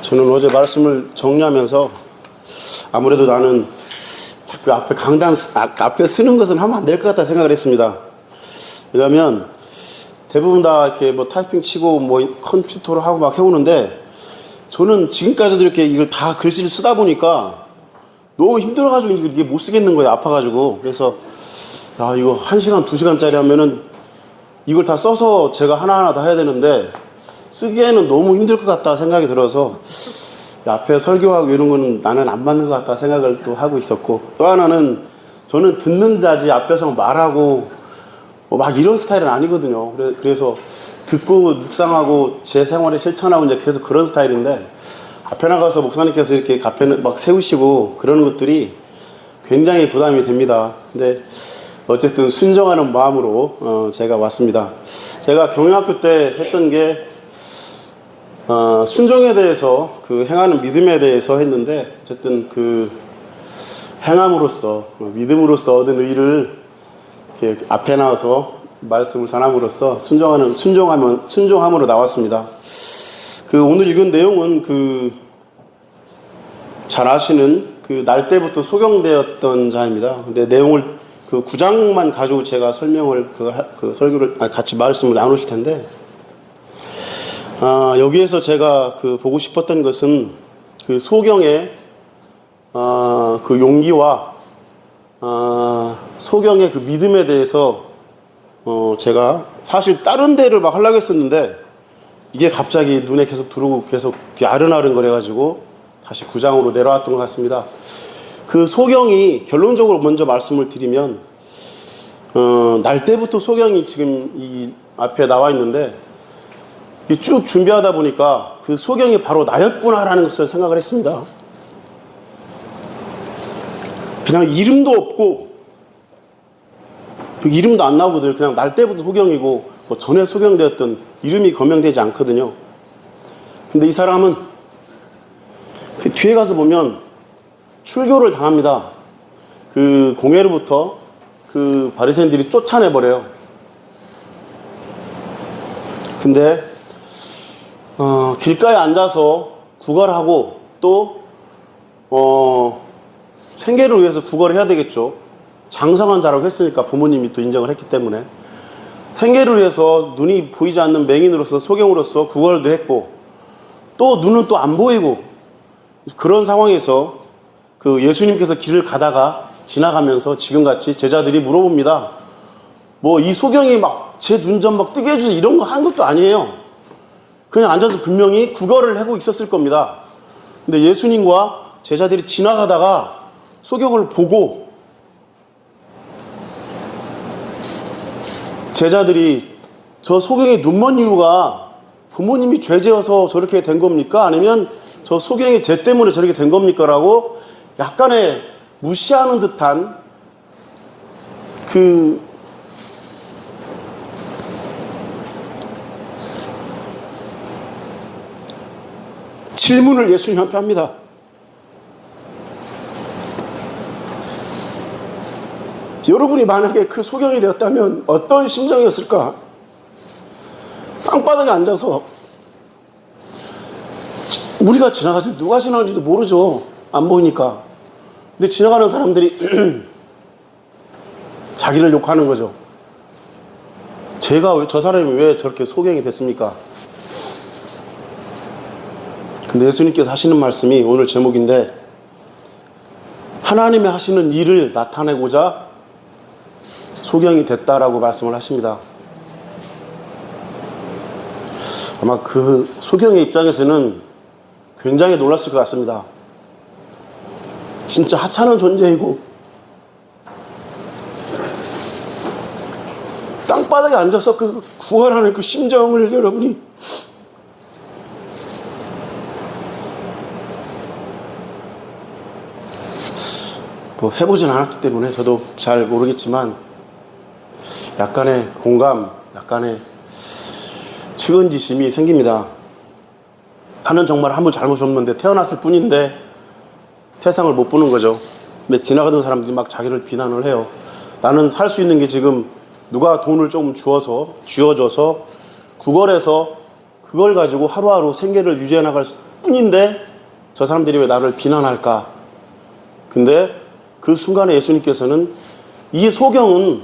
저는 어제 말씀을 정리하면서 아무래도 나는 자꾸 앞에 앞에 쓰는 것은 하면 안 될 것 같다 생각을 했습니다. 왜냐하면 대부분 다 이렇게 뭐 타이핑 치고 뭐 컴퓨터로 하고 막 해오는데 저는 지금까지도 이렇게 이걸 다 글씨를 쓰다 보니까 너무 힘들어가지고 이게 못 쓰겠는 거예요. 아파가지고. 그래서 야, 이거 1시간, 2시간짜리 하면은 이걸 다 써서 제가 하나하나 다 해야 되는데 쓰기에는 너무 힘들 것 같다 생각이 들어서 앞에 설교하고 이런 거는 나는 안 맞는 것 같다 생각을 또 하고 있었고, 또 하나는 저는 듣는 자지 앞에서 말하고 막 이런 스타일은 아니거든요. 그래서 듣고 묵상하고 제 생활에 실천하고 이제 계속 그런 스타일인데, 앞에 나가서 목사님께서 이렇게 앞에 막 세우시고 그러는 것들이 굉장히 부담이 됩니다. 근데 어쨌든 순종하는 마음으로 제가 왔습니다. 제가 경영학교 때 했던 게 순종에 대해서, 그 행하는 믿음에 대해서 했는데, 어쨌든 그 행함으로써 믿음으로써 얻은 의를 이렇게 앞에 나와서 말씀을 전함으로써 순종함으로 나왔습니다. 그 오늘 읽은 내용은 그 잘 아시는 그 날 때부터 소경되었던 자입니다. 근데 내용을 그 9장만 가지고 제가 설명을 그 설교를 같이 말씀을 나누실 텐데, 여기에서 제가 그 보고 싶었던 것은 그 소경의 그 용기와 소경의 그 믿음에 대해서 제가 사실 다른 데를 막 하려고 했었는데 이게 갑자기 눈에 계속 들어오고 계속 아른아른 거려가지고 다시 9장으로 내려왔던 것 같습니다. 그 소경이 결론적으로 먼저 말씀을 드리면, 날 때부터 소경이 지금 이 앞에 나와 있는데 쭉 준비하다 보니까 그 소경이 바로 나였구나라는 것을 생각을 했습니다. 그냥 이름도 없고 이름도 안 나오거든요. 그냥 날 때부터 소경이고 뭐 전에 소경되었던 이름이 거명되지 않거든요. 근데 이 사람은 그 뒤에 가서 보면 출교를 당합니다. 그 공회로부터 그 바리새인들이 쫓아내버려요. 근데 길가에 앉아서 구걸하고 또 생계를 위해서 구걸을 해야 되겠죠. 장성한 자라고 했으니까 부모님이 또 인정을 했기 때문에 생계를 위해서 눈이 보이지 않는 맹인으로서 소경으로서 구걸도 했고, 또 눈은 또 안 보이고, 그런 상황에서 그 예수님께서 길을 가다가 지나가면서 지금같이 제자들이 물어봅니다. 뭐 이 소경이 막 제 눈 좀 막 뜨게 해주세요 이런 거 한 것도 아니에요. 그냥 앉아서 분명히 구걸을 하고 있었을 겁니다. 근데 예수님과 제자들이 지나가다가 소경을 보고 제자들이 저 소경이 눈먼 이유가 부모님이 죄지어서 저렇게 된 겁니까? 아니면 저 소경이 죄 때문에 저렇게 된 겁니까? 라고 약간의 무시하는 듯한 그 질문을 예수님 앞에 합니다. 여러분이 만약에 그 소경이 되었다면 어떤 심정이었을까? 땅바닥에 앉아서 우리가 지나가지고 누가 지나가는지도 모르죠. 안 보이니까. 근데 지나가는 사람들이 자기를 욕하는 거죠. 저 사람이 왜 저렇게 소경이 됐습니까? 근데 예수님께서 하시는 말씀이 오늘 제목인데, 하나님이 하시는 일을 나타내고자 소경이 됐다라고 말씀을 하십니다. 아마 그 소경의 입장에서는 굉장히 놀랐을 것 같습니다. 진짜 하찮은 존재이고 땅바닥에 앉아서 그 구걸하는 그 심정을 여러분이 뭐 해보진 않았기 때문에 저도 잘 모르겠지만 약간의 공감, 약간의 측은지심이 생깁니다. 나는 정말 아무 잘못이 없는데 태어났을 뿐인데 세상을 못 보는 거죠. 근데 지나가던 사람들이 막 자기를 비난을 해요. 나는 살 수 있는 게 지금 누가 돈을 조금 쥐어줘서 구걸해서 그걸 가지고 하루하루 생계를 유지해 나갈 뿐인데 저 사람들이 왜 나를 비난할까? 근데 그 순간에 예수님께서는 이 소경은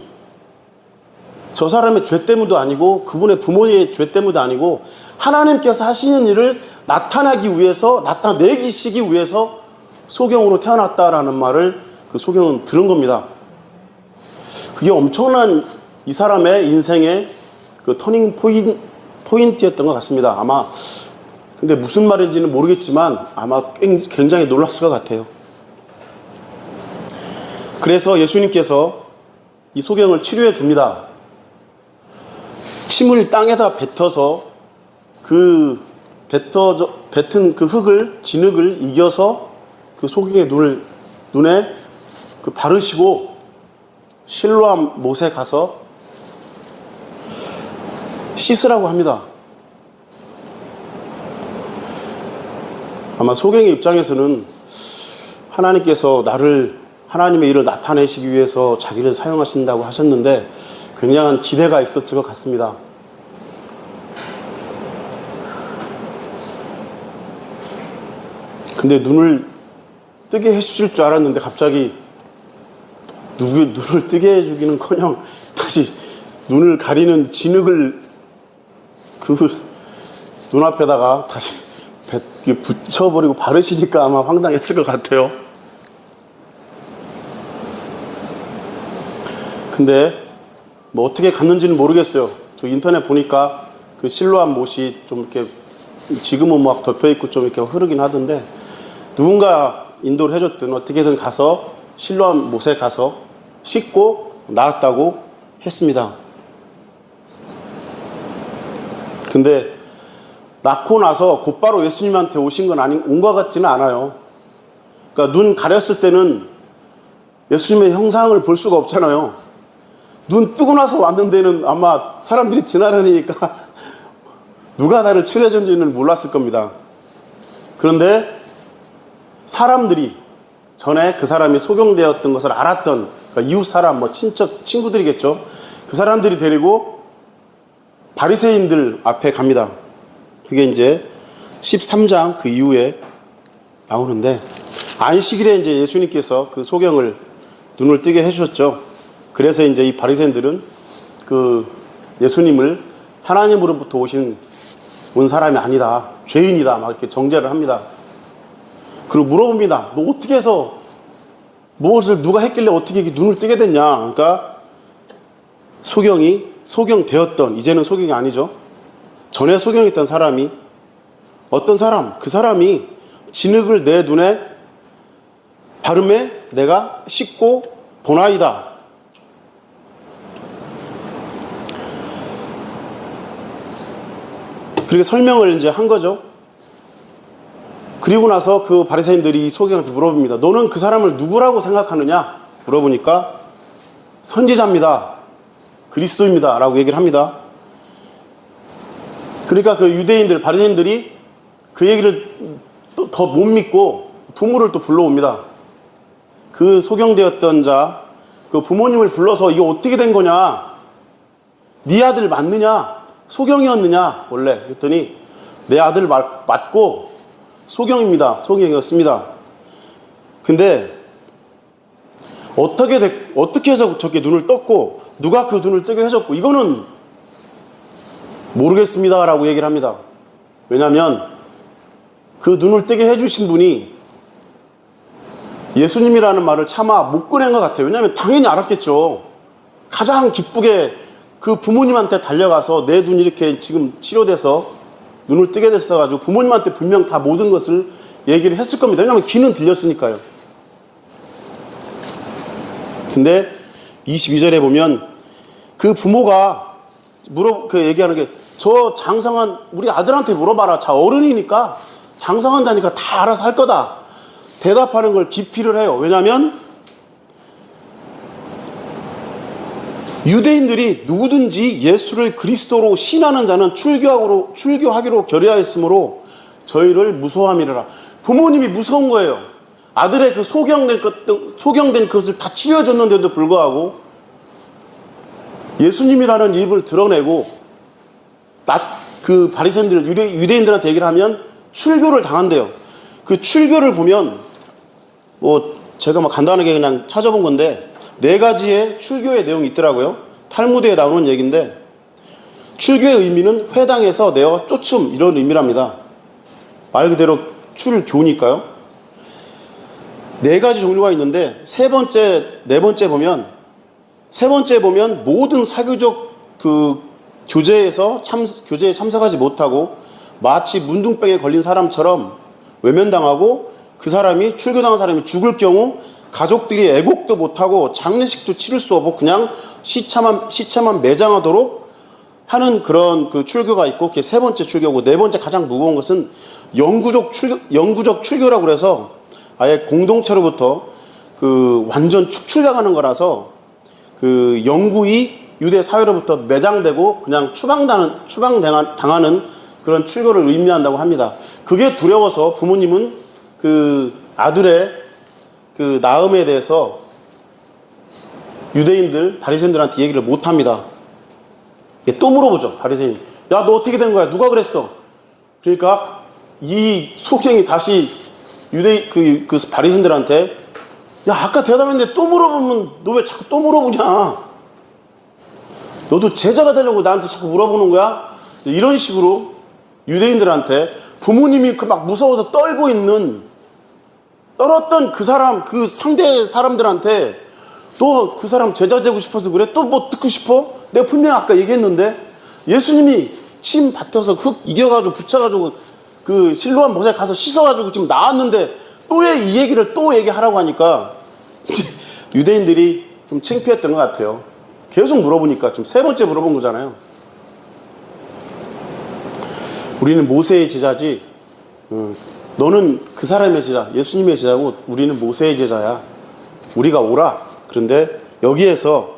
저 사람의 죄 때문도 아니고 그분의 부모의 죄 때문도 아니고 하나님께서 하시는 일을 나타내기 위해서 소경으로 태어났다라는 말을 그 소경은 들은 겁니다. 그게 엄청난 이 사람의 인생의 그 터닝 포인트였던 것 같습니다. 아마 근데 무슨 말인지는 모르겠지만 아마 굉장히 놀랐을 것 같아요. 그래서 예수님께서 이 소경을 치료해 줍니다. 침을 땅에다 뱉어서 뱉은 그 진흙을 이겨서 그 소경의 눈에 그 바르시고 실로암 못에 가서 씻으라고 합니다. 아마 소경의 입장에서는 하나님께서 하나님의 일을 나타내시기 위해서 자기를 사용하신다고 하셨는데 굉장한 기대가 있었을 것 같습니다. 근데 눈을 뜨게 해주실 줄 알았는데 갑자기 눈을 뜨게 해주기는커녕 다시 눈을 가리는 진흙을 그 눈앞에다가 다시 붙여버리고 바르시니까 아마 황당했을 것 같아요. 근데 뭐 어떻게 갔는지는 모르겠어요. 저 인터넷 보니까 그 실로암 못이 좀 이렇게 지금은 막 덮여있고 좀 이렇게 흐르긴 하던데 누군가 인도를 해줬든 어떻게든 가서 실로암 못에 가서 씻고 나았다고 했습니다. 근데 낳고 나서 곧바로 예수님한테 오신 건 온 것 같지는 않아요. 그러니까 눈 가렸을 때는 예수님의 형상을 볼 수가 없잖아요. 눈 뜨고 나서 왔는 데는 아마 사람들이 지나다니니까 누가 나를 치료해준지는 몰랐을 겁니다. 그런데 사람들이 전에 그 사람이 소경되었던 것을 알았던 그러니까 이웃 사람, 친척, 친구들이겠죠. 그 사람들이 데리고 바리새인들 앞에 갑니다. 그게 이제 13장 그 이후에 나오는데 안식일에 이제 예수님께서 그 소경을 눈을 뜨게 해주셨죠. 그래서 이제 이 바리새인들은 그 예수님을 하나님으로부터 온 사람이 아니다, 죄인이다, 막 이렇게 정죄를 합니다. 그리고 물어봅니다. 너 어떻게 해서 무엇을 누가 했길래 어떻게 눈을 뜨게 됐냐? 그러니까 소경되었던 이제는 소경이 아니죠. 전에 소경했던 사람이 어떤 사람? 그 사람이 진흙을 내 눈에 바르매 내가 씻고 보나이다. 그렇게 설명을 이제 한 거죠. 그리고 나서 그 바리새인들이 소경한테 물어봅니다. 너는 그 사람을 누구라고 생각하느냐? 물어보니까 선지자입니다. 그리스도입니다. 라고 얘기를 합니다. 그러니까 그 유대인들, 바리새인들이 그 얘기를 또 더 못 믿고 부모를 또 불러옵니다. 그 소경되었던 자, 그 부모님을 불러서 이거 어떻게 된 거냐? 네 아들 맞느냐? 소경이었느냐? 원래. 그랬더니 내 아들 맞고 소경입니다. 소경이었습니다. 근데 어떻게 해서 저렇게 눈을 떴고 누가 그 눈을 뜨게 해줬고 이거는 모르겠습니다 라고 얘기를 합니다. 왜냐하면 그 눈을 뜨게 해주신 분이 예수님이라는 말을 차마 못 꺼낸 것 같아요. 왜냐하면 당연히 알았겠죠. 가장 기쁘게 그 부모님한테 달려가서 내 눈이 이렇게 지금 치료돼서 눈을 뜨게 됐어가지고 부모님한테 분명 다 모든 것을 얘기를 했을 겁니다. 왜냐하면 귀는 들렸으니까요. 근데 22절에 보면 그 부모가 얘기하는 게 저 장성한 우리 아들한테 물어봐라. 자 어른이니까 장성한 자니까 다 알아서 할 거다. 대답하는 걸 기피를 해요. 왜냐하면 유대인들이 누구든지 예수를 그리스도로 신하는 자는 출교하기로 결의하였으므로 저희를 무서워함이라. 부모님이 무서운 거예요. 아들의 그 소경된 것을 다 치료해줬는데도 불구하고 예수님이라는 이름을 드러내고 그 바리새인들 유대인들한테 얘기를 하면 출교를 당한대요. 그 출교를 보면 뭐 제가 막 간단하게 그냥 찾아본 건데 4가지의 출교의 내용이 있더라고요. 탈무드에 나오는 얘기인데 출교의 의미는 회당에서 내어 쫓음 이런 의미랍니다. 말 그대로 출교니까요. 4가지 종류가 있는데 네 번째 보면 모든 사교적 그 교제에 참석하지 못하고 마치 문둥병에 걸린 사람처럼 외면당하고 그 사람이 출교당한 사람이 죽을 경우 가족들이 애곡도 못하고 장례식도 치를 수 없고 그냥 시체만 매장하도록 하는 그런 그 출교가 있고 그게 3번째 출교고 4번째 가장 무거운 것은 영구적 출교라고 그래서 아예 공동체로부터 그 완전 축출당하는 거라서 그 영구히 유대 사회로부터 매장되고 그냥 추방당하는 그런 출교를 의미한다고 합니다. 그게 두려워서 부모님은 그 아들의 그 나음에 대해서 유대인들 바리새인들한테 얘기를 못 합니다. 또 물어보죠. 바리새인이 야, 너 어떻게 된 거야? 누가 그랬어? 그러니까 이 소경이 다시 그 바리새인들한테 야, 아까 대답했는데 또 물어보면 너 왜 자꾸 또 물어보냐? 너도 제자가 되려고 나한테 자꾸 물어보는 거야? 이런 식으로 유대인들한테 부모님이 그 막 무서워서 떨었던 그 상대 사람들한테 너 그 사람 제자 되고 싶어서 그래? 또 뭐 듣고 싶어? 내가 분명히 아까 얘기했는데 예수님이 침 밭에서 흙 이겨가지고 붙여가지고 그 실로암 모자에 가서 씻어가지고 지금 나왔는데 또 왜 이 얘기를 또 얘기하라고 하니까 유대인들이 좀 창피했던 것 같아요. 계속 물어보니까 좀 3번째 물어본 거잖아요. 우리는 모세의 제자지 너는 그 사람의 제자 예수님의 제자고 우리는 모세의 제자야. 우리가 오라. 그런데 여기에서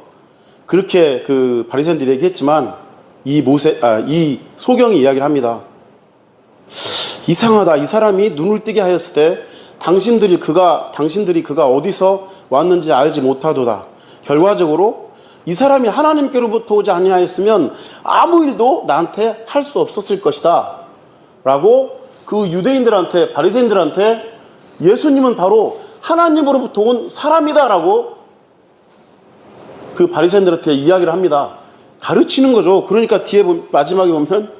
그렇게 그 바리새인들이 얘기했지만 이 소경이 이야기를 합니다. 이상하다. 이 사람이 눈을 뜨게 하였을 때 당신들이 그가 어디서 왔는지 알지 못하도다. 결과적으로 이 사람이 하나님께로부터 오지 아니하였으면 아무 일도 나한테 할 수 없었을 것이다. 라고 그 유대인들한테 바리새인들한테 예수님은 바로 하나님으로부터 온 사람이다. 라고 그 바리새인들한테 이야기를 합니다. 가르치는 거죠. 그러니까 뒤에 마지막에 보면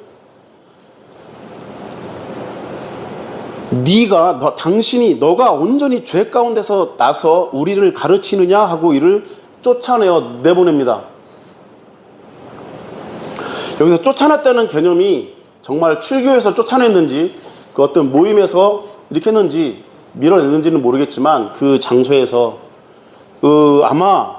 너가 온전히 죄 가운데서 나서 우리를 가르치느냐 하고 이를 쫓아내어 내보냅니다. 여기서 쫓아냈다는 개념이 정말 출교에서 쫓아냈는지 그 어떤 모임에서 이렇게 했는지 밀어냈는지는 모르겠지만 그 장소에서 아마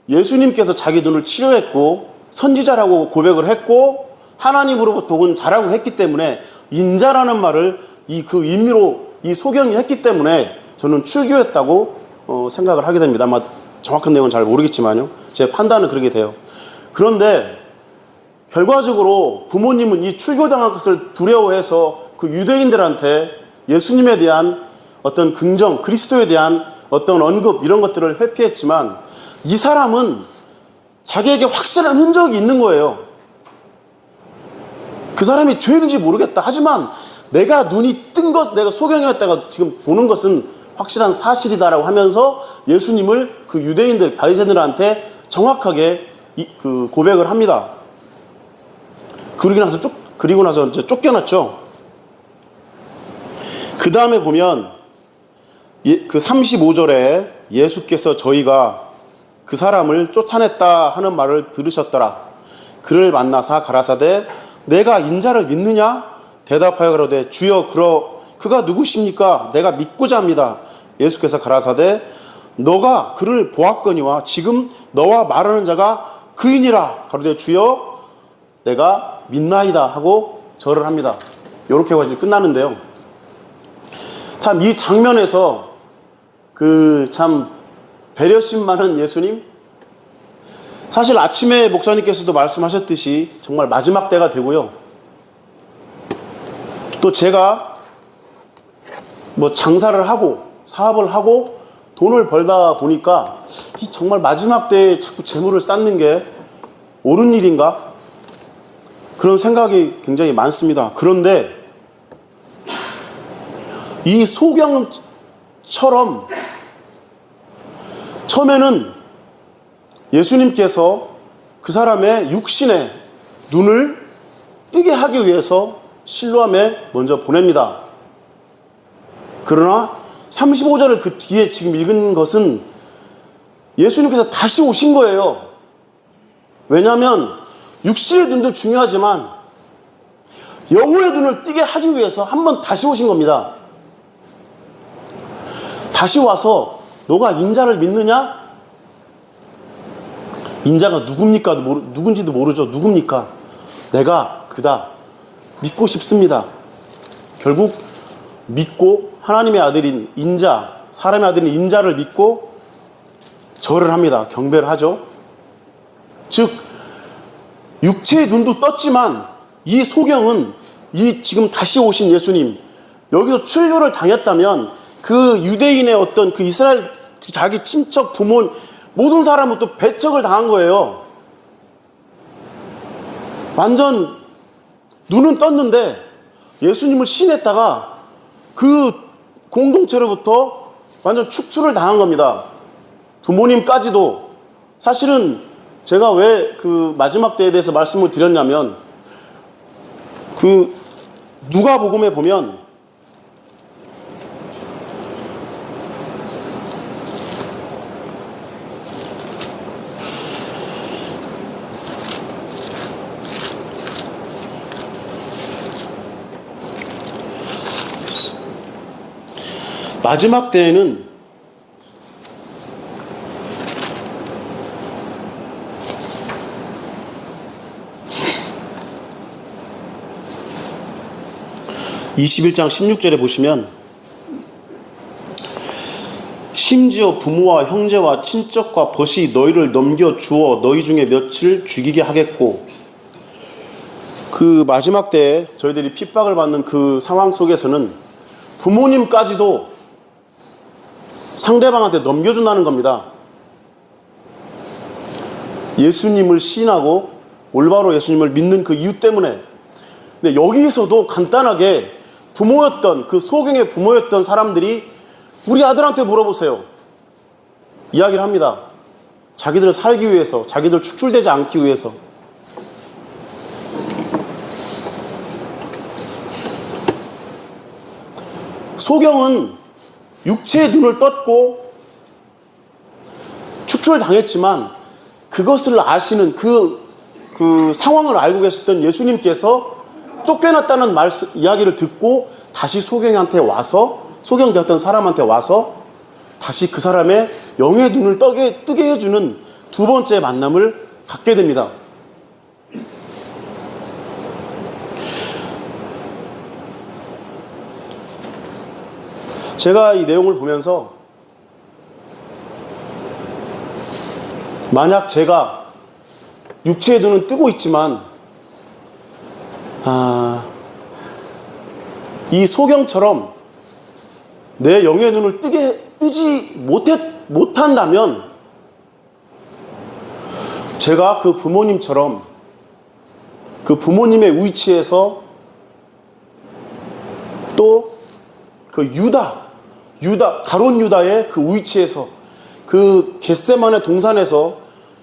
예수님께서 자기 눈을 치료했고 선지자라고 고백을 했고 하나님으로부터 온 자라고 했기 때문에 인자라는 말을 그 임의로 이 소경이 했기 때문에 저는 출교했다고 생각을 하게 됩니다. 아마 정확한 내용은 잘 모르겠지만요. 제 판단은 그렇게 돼요. 그런데 결과적으로 부모님은 이 출교당할 것을 두려워해서 그 유대인들한테 예수님에 대한 어떤 긍정, 그리스도에 대한 어떤 언급 이런 것들을 회피했지만 이 사람은 자기에게 확실한 흔적이 있는 거예요. 그 사람이 죄인인지 모르겠다. 하지만 내가 눈이 뜬 것, 내가 소경이었다가 지금 보는 것은 확실한 사실이다라고 하면서 예수님을 그 유대인들, 바리새인들한테 정확하게 그 고백을 합니다. 그리고 나서 이제 쫓겨났죠. 그 다음에 보면 그 35절에 예수께서 저희가 그 사람을 쫓아냈다 하는 말을 들으셨더라. 그를 만나사 가라사대 내가 인자를 믿느냐? 대답하여 가로되 주여 그가 누구십니까? 내가 믿고자 합니다. 예수께서 가라사대 너가 그를 보았거니와 지금 너와 말하는 자가 그이니라. 가로되 주여 내가 믿나이다 하고 절을 합니다. 이렇게 해가지고 끝나는데요. 참 이 장면에서 그 참 배려심 많은 예수님, 사실 아침에 목사님께서도 말씀하셨듯이 정말 마지막 때가 되고요. 또 제가 뭐 장사를 하고 사업을 하고 돈을 벌다 보니까 이 정말 마지막 때에 자꾸 재물을 쌓는 게 옳은 일인가? 그런 생각이 굉장히 많습니다. 그런데 이 소경처럼 처음에는 예수님께서 그 사람의 육신의 눈을 뜨게 하기 위해서 실로암에 먼저 보냅니다. 그러나 35절을 그 뒤에 지금 읽은 것은 예수님께서 다시 오신 거예요. 왜냐하면 육신의 눈도 중요하지만 영혼의 눈을 뜨게 하기 위해서 한번 다시 오신 겁니다. 다시 와서 너가 인자를 믿느냐? 인자가 누굽니까? 누군지도 모르죠. 누굽니까? 내가 그다. 믿고 싶습니다. 결국 믿고 하나님의 아들인 인자, 사람의 아들인 인자를 믿고 절을 합니다. 경배를 하죠. 즉 육체의 눈도 떴지만 이 소경은 이 지금 다시 오신 예수님, 여기서 출교를 당했다면 그 유대인의 어떤 그 이스라엘 자기 친척 부모 모든 사람은 또 배척을 당한 거예요. 완전 눈은 떴는데 예수님을 신했다가 그 공동체로부터 완전 축출을 당한 겁니다. 부모님까지도. 사실은 제가 왜 그 마지막 때에 대해서 말씀을 드렸냐면 그 누가복음에 보면 마지막 때에는 (21장 16절에) 보시면 심지어 부모와 형제와 친척과 벗이 너희를 넘겨주어 너희 중에 며칠 죽이게 하겠고, 그 마지막 때에 저희들이 핍박을 받는 그 상황 속에서는 부모님까지도 상대방한테 넘겨준다는 겁니다. 예수님을 시인하고 올바로 예수님을 믿는 그 이유 때문에. 근데 여기에서도 간단하게 부모였던 그 소경의 부모였던 사람들이 우리 아들한테 물어보세요. 이야기를 합니다. 자기들 살기 위해서, 자기들 축출되지 않기 위해서. 소경은 육체의 눈을 떴고 축출당했지만 그것을 아시는 그 상황을 알고 계셨던 예수님께서 쫓겨났다는 이야기를 듣고 다시 소경한테 와서, 소경되었던 사람한테 와서 다시 그 사람의 영의 눈을 뜨게 해주는 두 번째 만남을 갖게 됩니다. 제가 이 내용을 보면서 만약 제가 육체의 눈은 뜨고 있지만 이 소경처럼 내 영의 눈을 뜨지 못한다면 제가 그 부모님처럼 그 부모님의 위치에서 또 그 가룟 유다의 그 위치에서 그 겟세마네 동산에서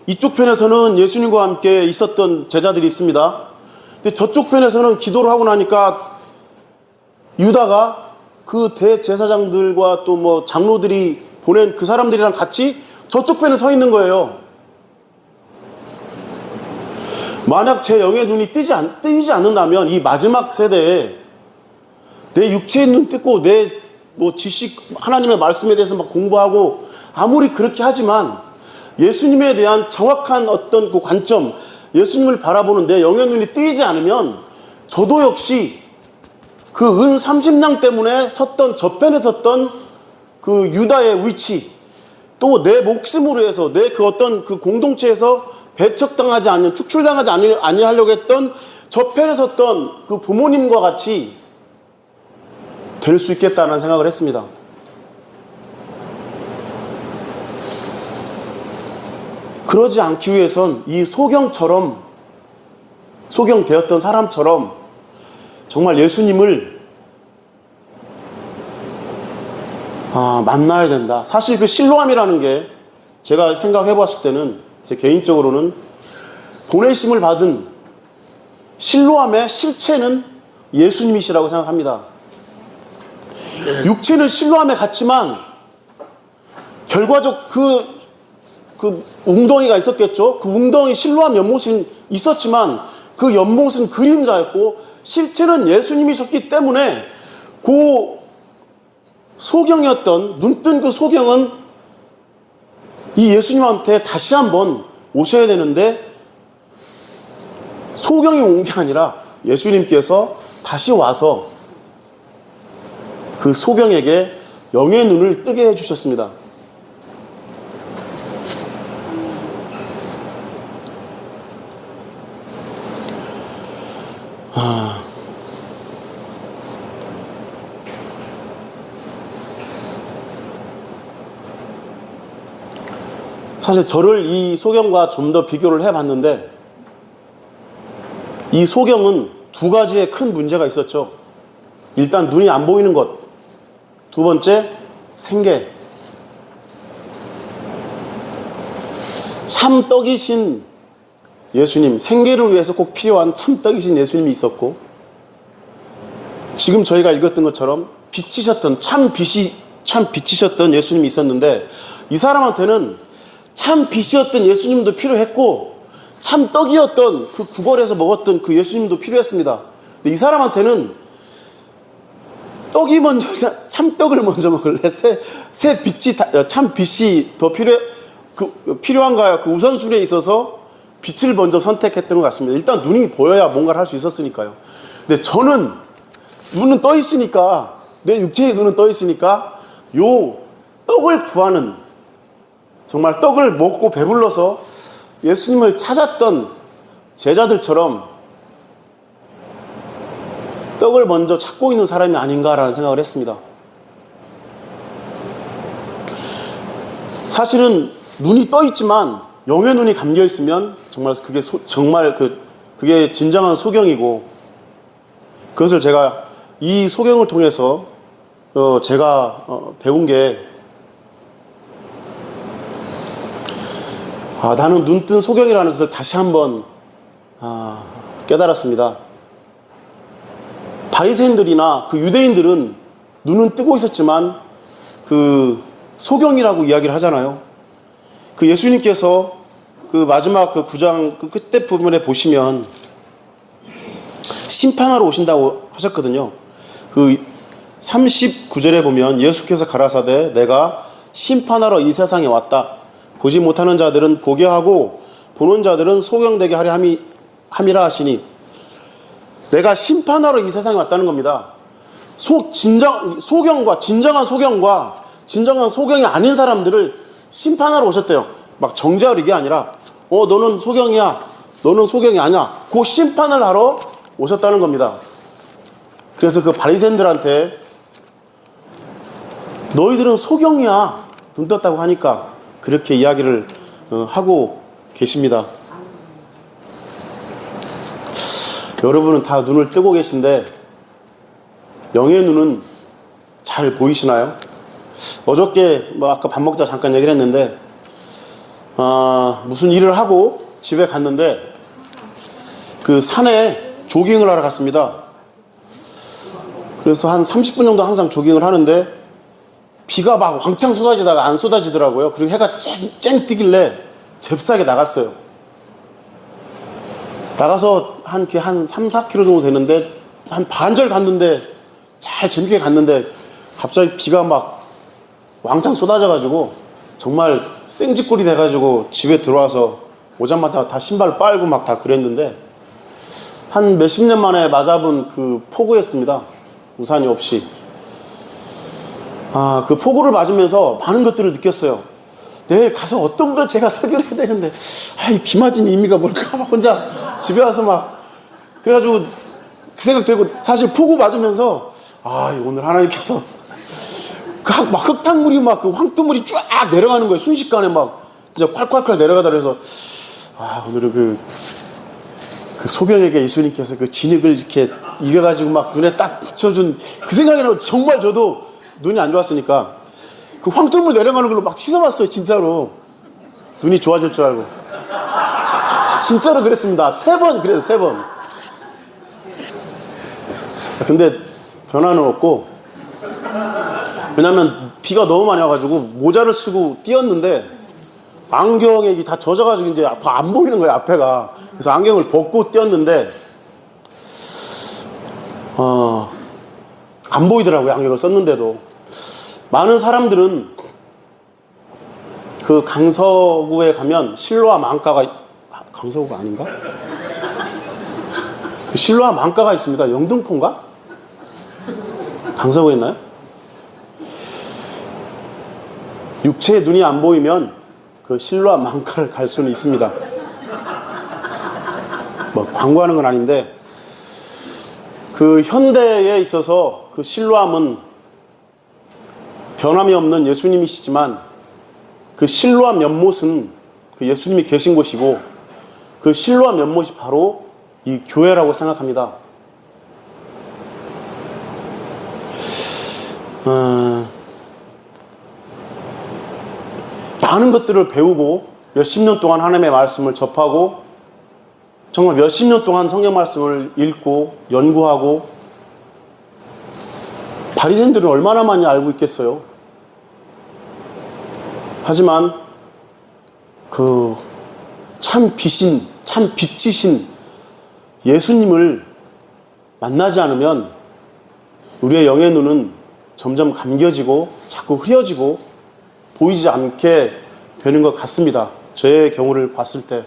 이쪽 편에서는 예수님과 함께 있었던 제자들이 있습니다. 근데 저쪽 편에서는 기도를 하고 나니까 유다가 그 대제사장들과 또 뭐 장로들이 보낸 그 사람들이랑 같이 저쪽 편에 서 있는 거예요. 만약 제 영의 눈이 뜨지 않는다면 이 마지막 세대에 내 육체의 눈 뜨고 내 뭐 지식, 하나님의 말씀에 대해서 막 공부하고 아무리 그렇게 하지만 예수님에 대한 정확한 어떤 그 관점, 예수님을 바라보는 내 영의 눈이 뜨이지 않으면 저도 역시 그 은 30냥 때문에 저편에 섰던 그 유다의 위치, 또 내 목숨으로 해서 내 그 어떤 그 공동체에서 배척당하지 않는, 축출당하지 아니하려고 했던 저편에 섰던 그 부모님과 같이 될 수 있겠다는 생각을 했습니다. 그러지 않기 위해선 이 소경처럼 소경되었던 사람처럼 정말 예수님을 만나야 된다. 사실 그 실로암이라는 게 제가 생각해 봤을 때는 제 개인적으로는 보내심을 받은 실로암의 실체는 예수님이시라고 생각합니다. 육체는 실로암에 갔지만 결과적 그 웅덩이가 있었겠죠. 그 웅덩이 실로암 연못은 있었지만 그 연못은 그림자였고 실체는 예수님이셨기 때문에 그 소경이었던 눈뜬 그 소경은 이 예수님한테 다시 한번 오셔야 되는데 소경이 온 게 아니라 예수님께서 다시 와서 그 소경에게 영의 눈을 뜨게 해주셨습니다. 사실 저를 이 소경과 좀 더 비교를 해봤는데 이 소경은 두 가지의 큰 문제가 있었죠. 일단 눈이 안 보이는 것, 두 번째 생계. 참떡이신 예수님, 생계를 위해서 꼭 필요한 참떡이신 예수님이 있었고, 지금 저희가 읽었던 것처럼 빛이셨던 참 빛이셨던 예수님이 있었는데, 이 사람한테는 참 빛이었던 예수님도 필요했고 참 떡이었던 그 구걸에서 먹었던 그 예수님도 필요했습니다. 근데 이 사람한테는 떡이 먼저, 참떡을 먼저 먹을래? 새 빛이, 참 빛이 더 필요한가요? 그 우선순위에 있어서 빛을 먼저 선택했던 것 같습니다. 일단 눈이 보여야 뭔가를 할 수 있었으니까요. 근데 저는 눈은 떠 있으니까, 내 육체의 눈은 떠 있으니까 요 떡을 구하는, 정말 떡을 먹고 배불러서 예수님을 찾았던 제자들처럼 떡을 먼저 찾고 있는 사람이 아닌가라는 생각을 했습니다. 사실은 눈이 떠 있지만 영의 눈이 감겨 있으면 정말 그게 진정한 소경이고, 그것을 제가 이 소경을 통해서 제가 배운 게, 나는 눈뜬 소경이라는 것을 다시 한번 깨달았습니다. 바리새인들이나 그 유대인들은 눈은 뜨고 있었지만 그 소경이라고 이야기를 하잖아요. 그 예수님께서 그 마지막 그 9장 그 끝에 부분에 보시면 심판하러 오신다고 하셨거든요. 그 39절에 보면 예수께서 가라사대 내가 심판하러 이 세상에 왔다. 보지 못하는 자들은 보게 하고 보는 자들은 소경되게 하려 함이라 하시니, 내가 심판하러 이 세상에 왔다는 겁니다. 진정한 소경과 진정한 소경이 아닌 사람들을 심판하러 오셨대요. 막 정죄하러 이게 아니라 너는 소경이야, 너는 소경이 아니야, 그 심판을 하러 오셨다는 겁니다. 그래서 그 바리새인들한테 너희들은 소경이야, 눈 떴다고 하니까 그렇게 이야기를 하고 계십니다. 여러분은 다 눈을 뜨고 계신데 영의 눈은 잘 보이시나요? 어저께 아까 밥 먹자 잠깐 얘기를 했는데 무슨 일을 하고 집에 갔는데 그 산에 조깅을 하러 갔습니다. 그래서 한 30분 정도 항상 조깅을 하는데 비가 막 왕창 쏟아지다가 안 쏟아지더라고요. 그리고 해가 쨍 뜨길래 잽싸게 나갔어요. 나가서 한 3, 4km 정도 되는데 한 반절 갔는데 잘 재밌게 갔는데 갑자기 비가 막 왕창 쏟아져가지고 정말 생쥐꼴이 돼가지고 집에 들어와서 오자마자 다 신발 빨고 막 다 그랬는데 한 몇십 년 만에 맞아본 그 폭우였습니다. 우산이 없이. 그 폭우를 맞으면서 많은 것들을 느꼈어요. 내일 가서 어떤 걸 제가 설교를 해야 되는데, 이 비 맞은 의미가 뭘까? 막 혼자 집에 와서 막, 그래가지고 그 생각 들고, 사실 폭우 맞으면서, 오늘 하나님께서, 막 흙탕물이 막 그 황토물이 쫙 내려가는 거예요. 순식간에 막, 진짜 콸콸콸 내려가다 그래서, 오늘은 그 그 소경에게 예수님께서 그 진흙을 이렇게 이겨가지고 막 눈에 딱 붙여준 그 생각이 나고, 정말 저도 눈이 안 좋았으니까 그 황토물 내려가는 걸로 막 씻어봤어요. 진짜로 눈이 좋아질 줄 알고. 진짜로 그랬습니다. 3번 그래서 3번. 근데 변화는 없고, 왜냐면 비가 너무 많이 와가지고 모자를 쓰고 뛰었는데 안경이 다 젖어가지고 이제 더 안 보이는 거예요, 앞에가. 그래서 안경을 벗고 뛰었는데 안 보이더라고요, 안경을 썼는데도. 많은 사람들은 그 강서구에 가면 실로암 망가가, 강서구가 아닌가? 실로암 망가가 있습니다. 영등포인가? 강서구에 있나요? 육체의 눈이 안 보이면 그 실로암 망가를 갈 수는 있습니다. 뭐 광고하는 건 아닌데, 그 현대에 있어서 그 실로암은 변함이 없는 예수님이시지만, 그 실로암 연못은 그 예수님이 계신 곳이고, 그 실로암 연못이 바로 이 교회라고 생각합니다. 많은 것들을 배우고 몇십 년 동안 하나님의 말씀을 접하고, 정말 몇십 년 동안 성경 말씀을 읽고 연구하고, 바리새인들은 얼마나 많이 알고 있겠어요. 하지만 그 참 빛이신 예수님을 만나지 않으면 우리의 영의 눈은 점점 감겨지고 자꾸 흐려지고 보이지 않게 되는 것 같습니다. 저의 경우를 봤을 때.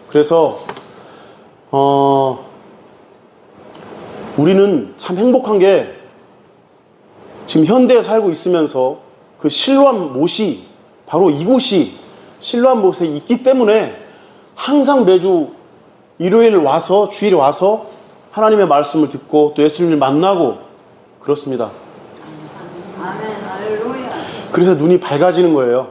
그래서 우리는 참 행복한 게, 지금 현대에 살고 있으면서 그 실로암 못이, 바로 이곳이 실로암 못에 있기 때문에 항상 매주 일요일 와서, 주일에 와서 하나님의 말씀을 듣고 또 예수님을 만나고 그렇습니다. 그래서 눈이 밝아지는 거예요.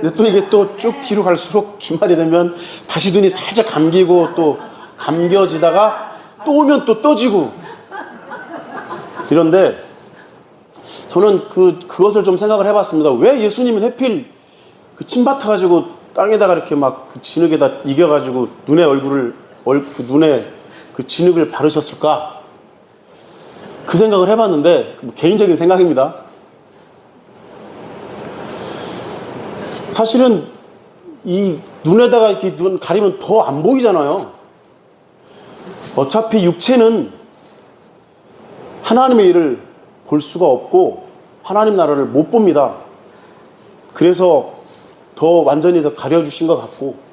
근데 또 이게 또 쭉 뒤로 갈수록 주말이 되면 다시 눈이 살짝 감기고 또 감겨지다가 또 오면 또 떠지고 이런데, 저는 그것을 좀 생각을 해봤습니다. 왜 예수님은 하필 그 침뱉어 가지고 땅에다가 이렇게 막 그 진흙에다 이겨가지고 눈에 눈에 그 진흙을 바르셨을까? 그 생각을 해봤는데, 개인적인 생각입니다. 사실은 이 눈에다가 이렇게 눈 가리면 더 안 보이잖아요. 어차피 육체는 하나님의 일을 볼 수가 없고 하나님 나라를 못 봅니다. 그래서 더 완전히 더 가려주신 것 같고,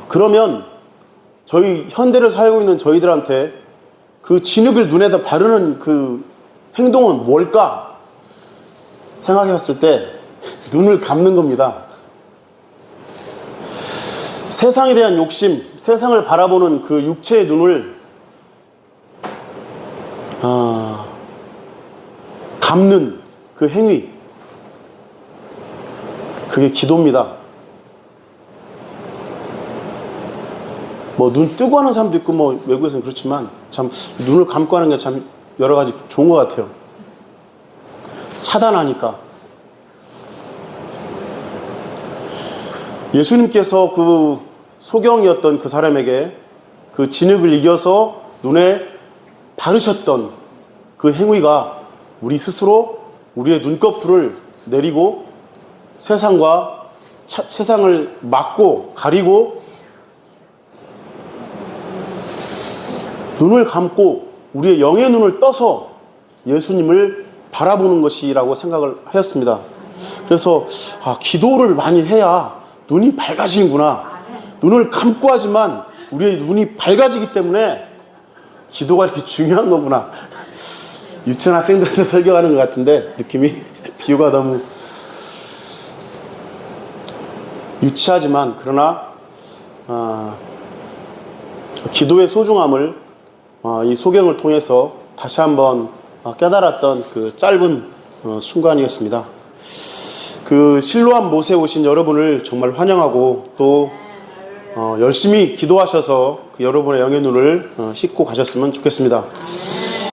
그러면 저희 현대를 살고 있는 저희들한테 그 진흙을 눈에다 바르는 그 행동은 뭘까 생각해 봤을 때 눈을 감는 겁니다. 세상에 대한 욕심, 세상을 바라보는 그 육체의 눈을 감는 그 행위, 그게 기도입니다. 뭐 눈 뜨고 하는 사람도 있고 뭐 외국에서는 그렇지만, 참 눈을 감고 하는 게 참 여러 가지 좋은 것 같아요. 차단하니까. 예수님께서 그 소경이었던 그 사람에게 그 진흙을 이겨서 눈에 바르셨던 그 행위가 우리 스스로 우리의 눈꺼풀을 내리고 세상을 막고 가리고 눈을 감고 우리의 영의 눈을 떠서 예수님을 바라보는 것이라고 생각을 하였습니다. 그래서 기도를 많이 해야 눈이 밝아지는구나. 눈을 감고 하지만 우리의 눈이 밝아지기 때문에 기도가 이렇게 중요한 거구나. 유치원 학생들한테 설교하는 것 같은데 느낌이 비유가 너무 유치하지만, 그러나 기도의 소중함을 이 소경을 통해서 다시 한번 깨달았던 그 짧은 순간이었습니다. 그 실로암 못에 오신 여러분을 정말 환영하고, 또 열심히 기도하셔서 그 여러분의 영의 눈을 씻고 가셨으면 좋겠습니다.